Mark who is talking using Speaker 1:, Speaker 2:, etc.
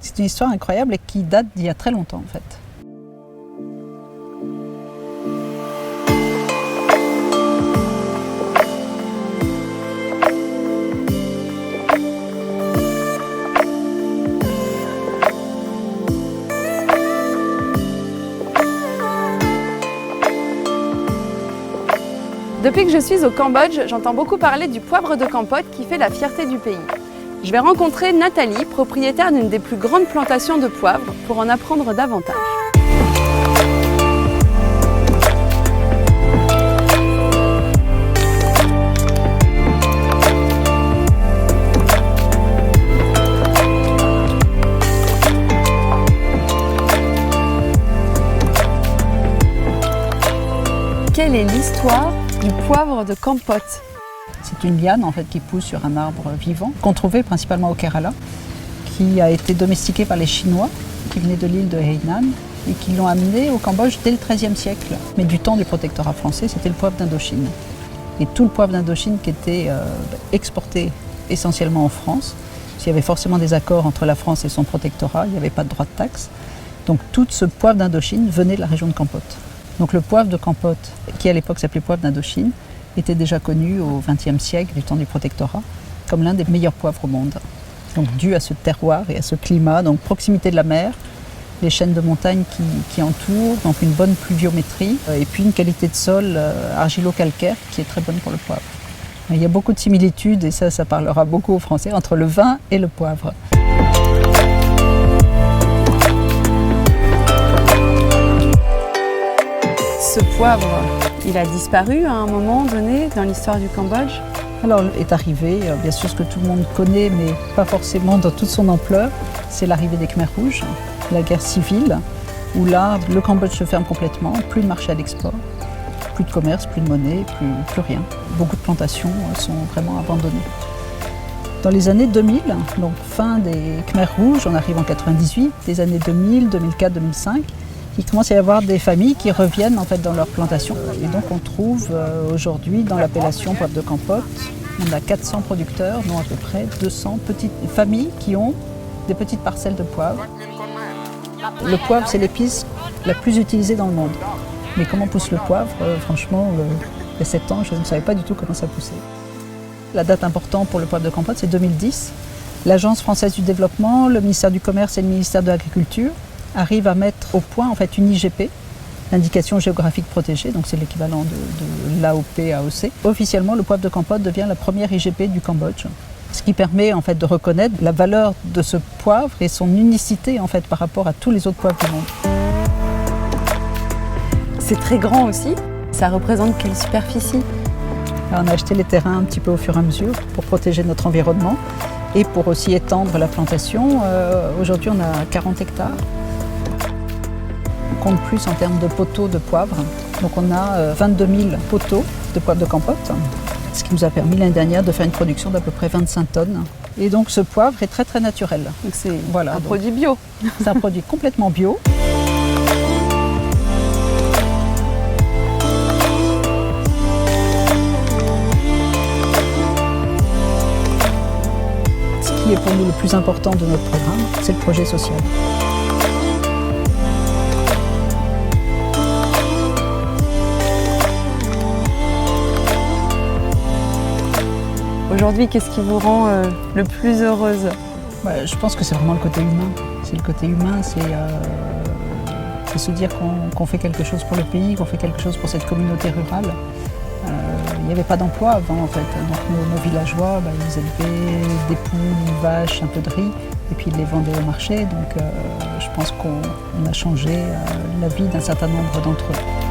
Speaker 1: C'est une histoire incroyable et qui date d'il y a très longtemps en fait.
Speaker 2: Depuis que je suis au Cambodge, j'entends beaucoup parler du poivre de Kampot qui fait la fierté du pays. Je vais rencontrer Nathalie, propriétaire d'une des plus grandes plantations de poivre, pour en apprendre davantage. Quelle est l'histoire du poivre de Kampot?
Speaker 1: C'est une liane en fait qui pousse sur un arbre vivant, qu'on trouvait principalement au Kerala, qui a été domestiqué par les Chinois, qui venaient de l'île de Hainan, et qui l'ont amené au Cambodge dès le XIIIe siècle. Mais du temps du protectorat français, c'était le poivre d'Indochine. Et tout le poivre d'Indochine qui était exporté essentiellement en France, parce qu'il y avait forcément des accords entre la France et son protectorat, il n'y avait pas de droit de taxe. Donc tout ce poivre d'Indochine venait de la région de Kampot. Donc le poivre de Kampot, qui à l'époque s'appelait poivre d'Indochine, était déjà connu au XXe siècle, du temps du protectorat, comme l'un des meilleurs poivres au monde. Donc dû à ce terroir et à ce climat, donc proximité de la mer, les chaînes de montagnes qui entourent, donc une bonne pluviométrie et puis une qualité de sol argilo-calcaire qui est très bonne pour le poivre. Il y a beaucoup de similitudes, et ça parlera beaucoup aux Français, entre le vin et le poivre.
Speaker 2: Ce poivre, il a disparu à un moment donné dans l'histoire du Cambodge?
Speaker 1: Alors est arrivé, bien sûr ce que tout le monde connaît, mais pas forcément dans toute son ampleur, c'est l'arrivée des Khmers rouges, la guerre civile, où là le Cambodge se ferme complètement, plus de marché à l'export, plus de commerce, plus de monnaie, plus rien. Beaucoup de plantations sont vraiment abandonnées. Dans les années 2000, donc fin des Khmers rouges, on arrive en 98, les années 2000, 2004, 2005, il commence à y avoir des familles qui reviennent en fait dans leurs plantations. Et donc on trouve aujourd'hui dans l'appellation poivre de Kampot, on a 400 producteurs, dont à peu près 200 petites familles qui ont des petites parcelles de poivre. Le poivre, c'est l'épice la plus utilisée dans le monde. Mais comment pousse le poivre? Franchement, il y a 7 ans, je ne savais pas du tout comment ça poussait. La date importante pour le poivre de Kampot, c'est 2010. L'Agence française du développement, le ministère du Commerce et le ministère de l'Agriculture arrivent à mettre au point en fait une IGP, l'indication géographique protégée, donc c'est l'équivalent de l'AOP, AOC. Officiellement, le poivre de Kampot devient la première IGP du Cambodge, ce qui permet en fait de reconnaître la valeur de ce poivre et son unicité en fait par rapport à tous les autres poivres du monde.
Speaker 2: C'est très grand aussi. Ça représente quelle superficie?
Speaker 1: Alors, on a acheté les terrains un petit peu au fur et à mesure pour protéger notre environnement et pour aussi étendre la plantation. Aujourd'hui, on a 40 hectares. On compte plus en termes de poteaux de poivre. Donc on a 22 000 poteaux de poivre de Kampot, ce qui nous a permis l'année dernière de faire une production d'à peu près 25 tonnes. Et donc ce poivre est très très naturel.
Speaker 2: Donc c'est un produit bio.
Speaker 1: C'est un produit complètement bio. Ce qui est pour nous le plus important de notre programme, c'est le projet social.
Speaker 2: Aujourd'hui, qu'est-ce qui vous rend le plus heureuse?
Speaker 1: Je pense que c'est vraiment le côté humain. C'est le côté humain, c'est se dire qu'on fait quelque chose pour le pays, qu'on fait quelque chose pour cette communauté rurale. Il n'y avait pas d'emploi avant en fait. Donc nos villageois, ils élevaient des poules, des vaches, un peu de riz, et puis ils les vendaient au marché. Donc je pense qu'on a changé la vie d'un certain nombre d'entre eux.